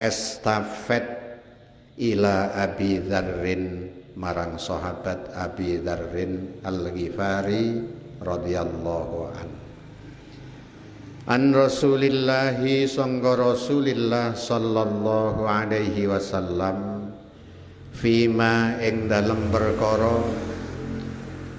estafet ila Abi Dzarrin marang sahabat Abi Dzarrin Al-Ghifari radhiyallahu an Rasulillahi sangga Rasulillah sallallahu alaihi wasallam fima ing dalem perkara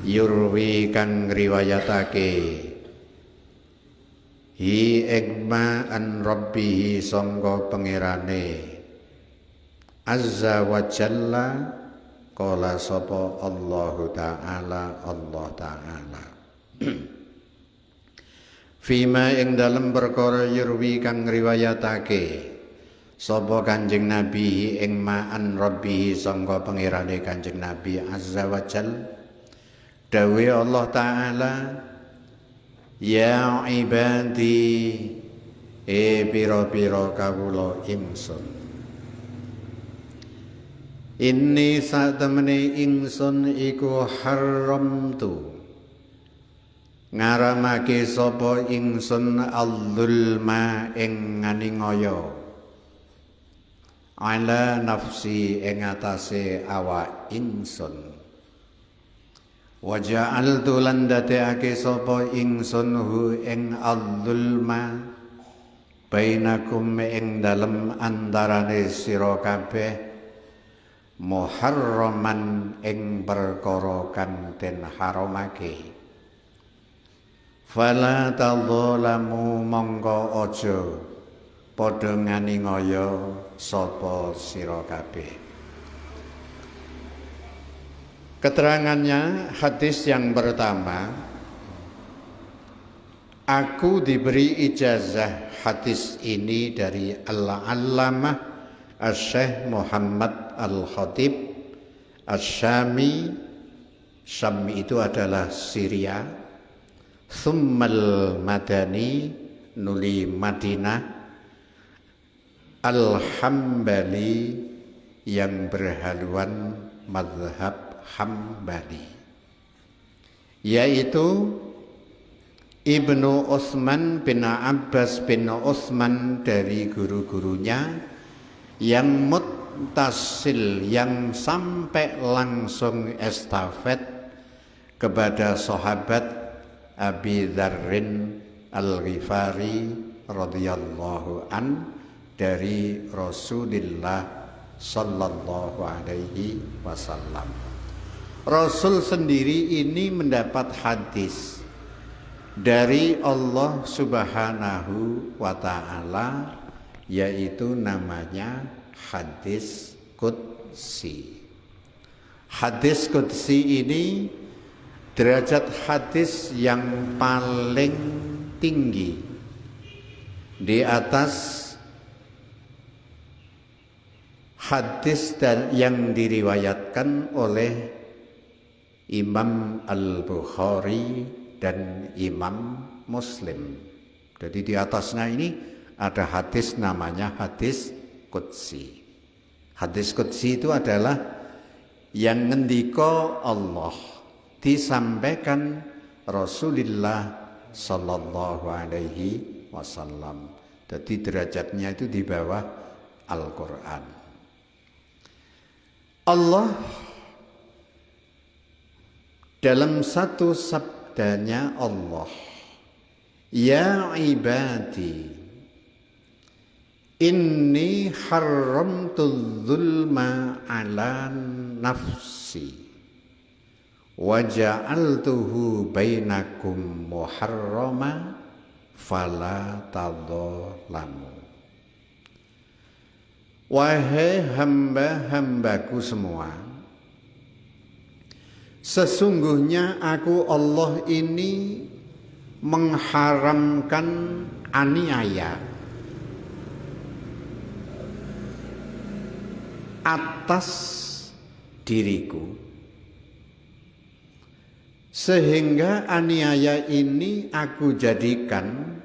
yurwi kang riwayatake hi ikma an rabbihi sangga pangerane azza wa jalla qala sapa Allahu ta'ala Allah ta'ala fima ing dalem perkara yurwi kang riwayatake sapa Kanjeng Nabi ing ma'an rabbihi sangga pangerane Kanjeng Nabi azza wa jalla dawe Allah ta'ala ya ibadi pira-pira kawula ingsun inni satemene ingsun iku haramtu ngaramake sapa ingsun al-zulma ing nganingaya ala nafsi ing atase awak ingsun wa ja'altu lan dadekake sapa ingsun hu ing al-zulma bainakum ing dalem antarane sira kabeh muharraman ing perkara kang den haramake fala tadzalamu mongko aja padha nganingaya sapa sira kabeh. Keterangannya hadis yang pertama, aku diberi ijazah hadis ini dari Al-Allamah Asy-Syaikh Muhammad Al-Khatib Asy-Syami. Syam itu adalah Syria. Tsummal Madani nuli Madinah. Al-Hambali yang berhaluan mazhab Hambali, yaitu Ibnu Utsman bin Abbas bin Utsman dari guru-gurunya yang muttasil, yang sampai langsung estafet kepada sahabat Abi Dzarrin Al-Ghifari radhiyallahu an dari Rasulullah sallallahu alaihi wasallam. Rasul sendiri ini mendapat hadis dari Allah Subhanahu wa ta'ala, yaitu namanya hadis qudsi. Hadis qudsi ini derajat hadis yang paling tinggi di atas hadis dan yang diriwayatkan oleh Imam Al-Bukhari dan Imam Muslim. Jadi di atasnya ini ada hadis namanya hadis qudsi. Hadis qudsi itu adalah yang ngendika Allah disampaikan Rasulullah sallallahu alaihi wasallam. Jadi derajatnya itu di bawah Al-Qur'an. Allah dalam satu sabdanya Allah, ya ibadi inni haramtu dzulma ala nafsi wa ja'altuhu bainakum muharrama fala tadzalamu. Wahai hamba-hambaku semua, sesungguhnya aku Allah ini mengharamkan aniaya atas diriku, sehingga aniaya ini aku jadikan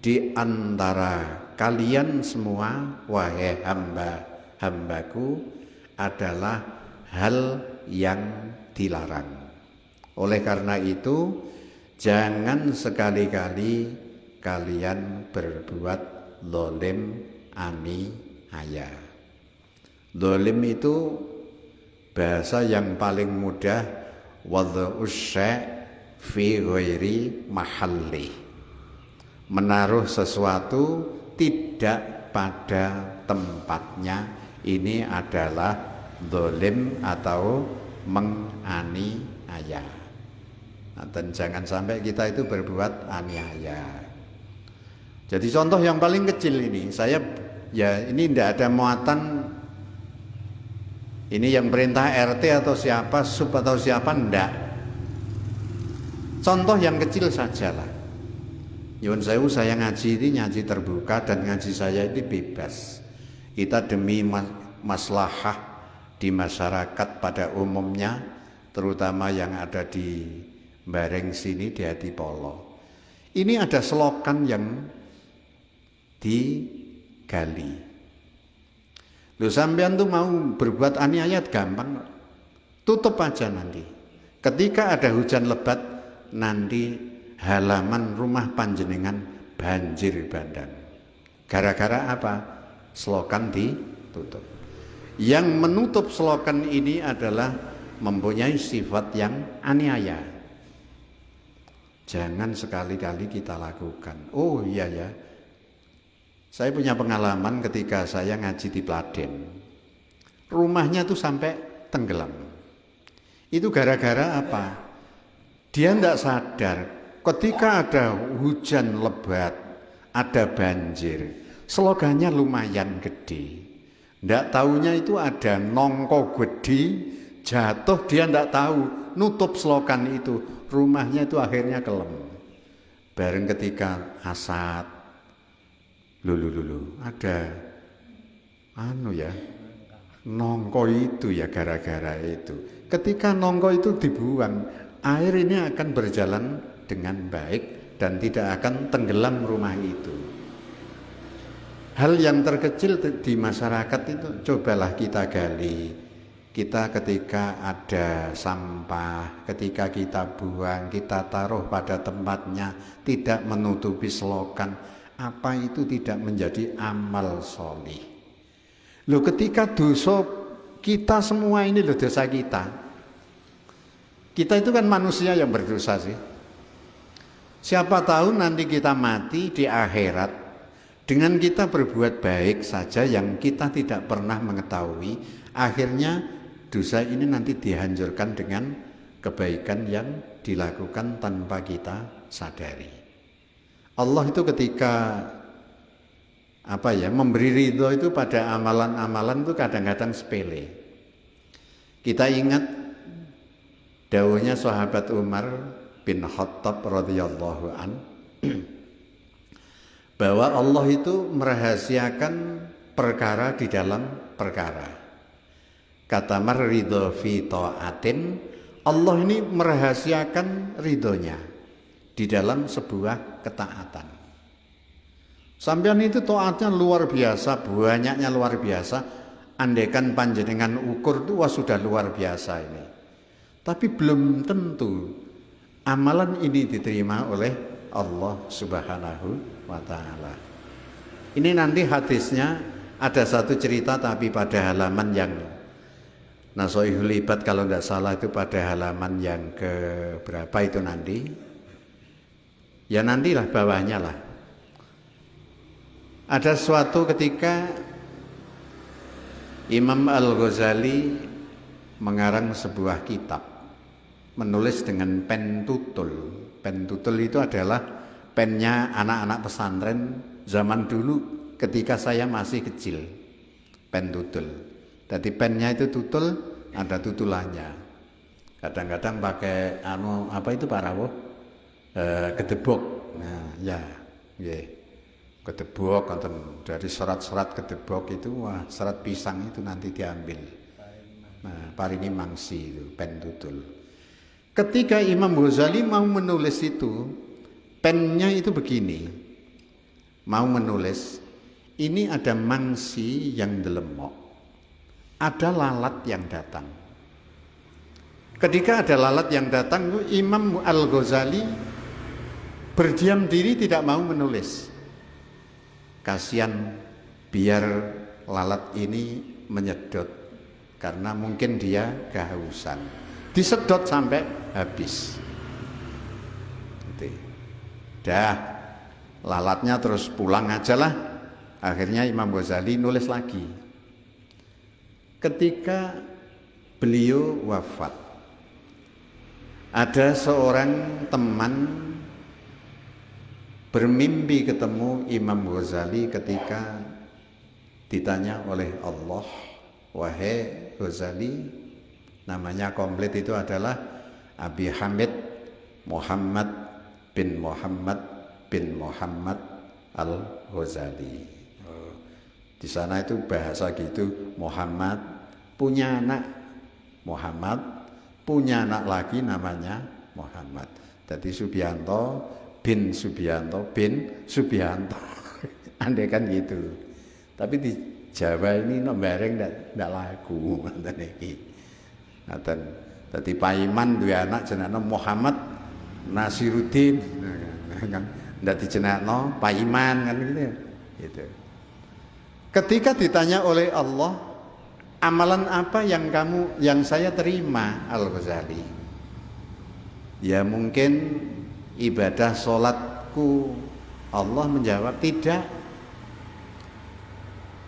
di antara kalian semua, wahai hamba-hambaku, adalah hal yang dilarang. Oleh karena itu, jangan sekali-kali kalian berbuat zalim aya. Zalim itu bahasa yang paling mudah, wad'us syai' fi ghairi mahalli. Menaruh sesuatu tidak pada tempatnya, ini adalah zalim atau menganiaya. Dan jangan sampai kita itu berbuat aniaya. Jadi contoh yang paling kecil ini, saya ya ini tidak ada muatan ini yang perintah RT atau siapa, sub atau siapa, enggak. Contoh yang kecil sajalah. Nyuwun sewu, saya ngaji ini ngaji terbuka dan ngaji saya ini bebas. Kita demi maslahah di masyarakat pada umumnya, terutama yang ada di Bareng sini di Hadipolo. Ini ada slogan yang digali. Loh, sampean tuh mau berbuat aniaya gampang, tutup aja nanti. Ketika ada hujan lebat, nanti halaman rumah panjenengan banjir bandang. Gara-gara apa? Slogan ditutup. Yang menutup slogan ini adalah mempunyai sifat yang aniaya. Jangan sekali-kali kita lakukan. Oh iya ya, saya punya pengalaman ketika saya ngaji di Pladen. Rumahnya tuh sampai tenggelam. Itu gara-gara apa? Dia tidak sadar ketika ada hujan lebat, ada banjir, slogannya lumayan gede. Tidak tahunya itu ada nongko gede, jatuh, dia tidak tahu, nutup slogan itu, rumahnya itu akhirnya kelem. Bareng ketika asat, lulu ada nongko itu ya, gara-gara itu. Ketika nongko itu dibuang, air ini akan berjalan dengan baik dan tidak akan tenggelam rumah itu. Hal yang terkecil di masyarakat itu cobalah kita gali. Kita ketika ada sampah, ketika kita buang, kita taruh pada tempatnya, tidak menutupi slogan, apa itu tidak menjadi amal solih. Loh, ketika dosa kita semua ini loh, dosa kita. Kita itu kan manusia yang berdosa sih. Siapa tahu nanti kita mati di akhirat dengan kita berbuat baik saja yang kita tidak pernah mengetahui, akhirnya dosa ini nanti dihancurkan dengan kebaikan yang dilakukan tanpa kita sadari. Allah itu ketika memberi ridho itu pada amalan-amalan itu kadang-kadang sepele. Kita ingat dawuhnya sahabat Umar bin Khattab radhiyallahu an bahwa Allah itu merahasiakan perkara di dalam perkara. Kata mar ridho fi ta'atin, Allah ini merahasiakan ridhonya di dalam sebuah ketaatan. Sampean itu taatnya luar biasa, banyaknya luar biasa. Andaikan panjenengan ukur itu sudah luar biasa ini. Tapi belum tentu amalan ini diterima oleh Allah Subhanahu wa ta'ala. Ini nanti hadisnya ada satu cerita, tapi pada halaman yang Nasoihul Ibad kalau tidak salah itu pada halaman yang ke berapa itu nanti. Ya nantilah bawahnya lah. Ada suatu ketika Imam Al-Ghazali mengarang sebuah kitab, menulis dengan pen tutul. Pen tutul itu adalah pennya anak-anak pesantren zaman dulu ketika saya masih kecil. Pen tutul. Jadi pennya itu tutul, ada tutulannya. Kadang-kadang pakai Pak Rawuh? Kedebok. Nah, ya, kedebok dari serat-serat kedebok itu, serat pisang itu nanti diambil. Nah, paringi mangsi itu, pen tutul. Ketika Imam Ghazali mau menulis itu, pennya itu begini. Mau menulis, ini ada mangsi yang delemok. Ada lalat yang datang. Ketika ada lalat yang datang, Imam Al-Ghazali berdiam diri tidak mau menulis. Kasihan biar lalat ini menyedot karena mungkin dia kehausan. Disedot sampai habis. Gitu. Dah, lalatnya terus pulang aja lah. Akhirnya Imam Ghazali nulis lagi. Ketika beliau wafat, ada seorang teman bermimpi ketemu Imam Ghazali ketika ditanya oleh Allah, wahai Ghazali, namanya komplit itu adalah Abi Hamid Muhammad bin Muhammad bin Muhammad Al-Ghazali. Di sana itu bahasa gitu, Muhammad punya anak Muhammad, punya anak lagi namanya Muhammad. Jadi Subianto bin Subianto bin Subianto. Andai kan gitu. Tapi di Jawa ini nombareng ndak laku ngoten iki. Ngoten. Dadi Paiman duwe anak jenenge Muhammad Nasiruddin. Ndak dijenakno Paiman kan gitu. Gitu. Ketika ditanya oleh Allah, amalan apa yang saya terima, Al-Ghazali? Ya mungkin ibadah sholatku. Allah menjawab tidak.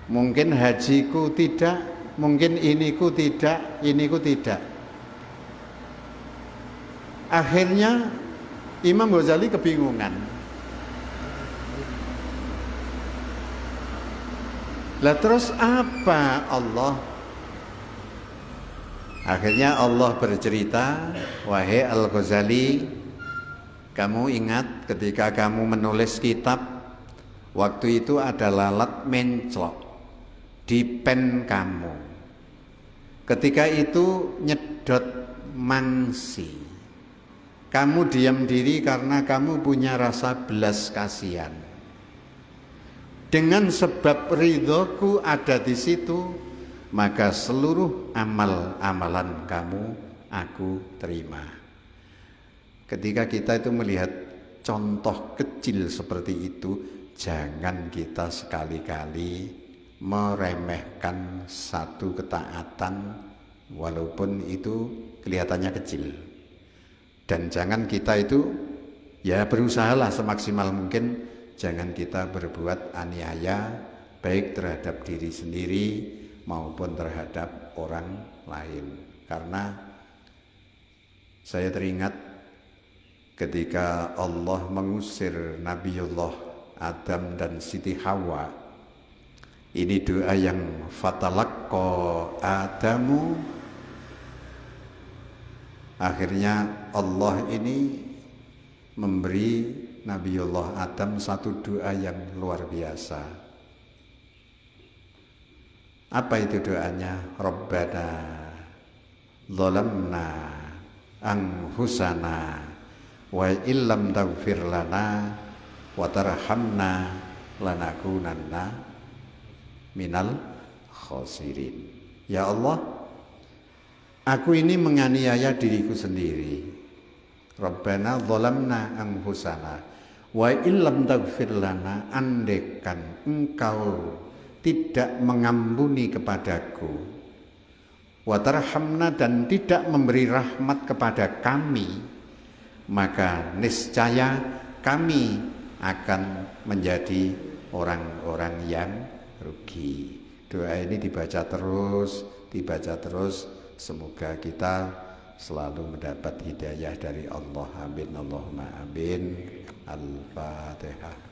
Mungkin hajiku tidak, mungkin iniku tidak, iniku tidak. Akhirnya Imam Ghazali kebingungan. Lah terus apa Allah? Akhirnya Allah bercerita, wahai Al-Ghazali, kamu ingat ketika kamu menulis kitab, waktu itu ada lalat menclok di pen kamu. Ketika itu nyedot mangsi. Kamu diam diri karena kamu punya rasa belas kasihan. Dengan sebab ridhoku ada di situ, maka seluruh amal-amalan kamu aku terima. Ketika kita itu melihat contoh kecil seperti itu, jangan kita sekali-kali meremehkan satu ketaatan walaupun itu kelihatannya kecil. Dan jangan kita itu ya berusahalah semaksimal mungkin, jangan kita berbuat aniaya baik terhadap diri sendiri maupun terhadap orang lain. Karena saya teringat ketika Allah mengusir Nabiullah Adam dan Siti Hawa, ini doa yang fatalaqqa Adamu. Akhirnya Allah ini memberi Nabiullah Adam satu doa yang luar biasa. Apa itu doanya? Rabbana zalamna anfusana wa illam taghfir lana wa tarhamna lanakunanna minal khosirin. Ya Allah, aku ini menganiaya diriku sendiri. Rabbana zalamna anfusana wa illam taghfir lana, andekan engkau tidak mengampuni kepadaku, wa tarhamna, dan tidak memberi rahmat kepada kami, maka niscaya kami akan menjadi orang-orang yang rugi. Doa ini dibaca terus, semoga kita selalu mendapat hidayah dari Allah. Amin Allahumma amin. Al-Fatihah.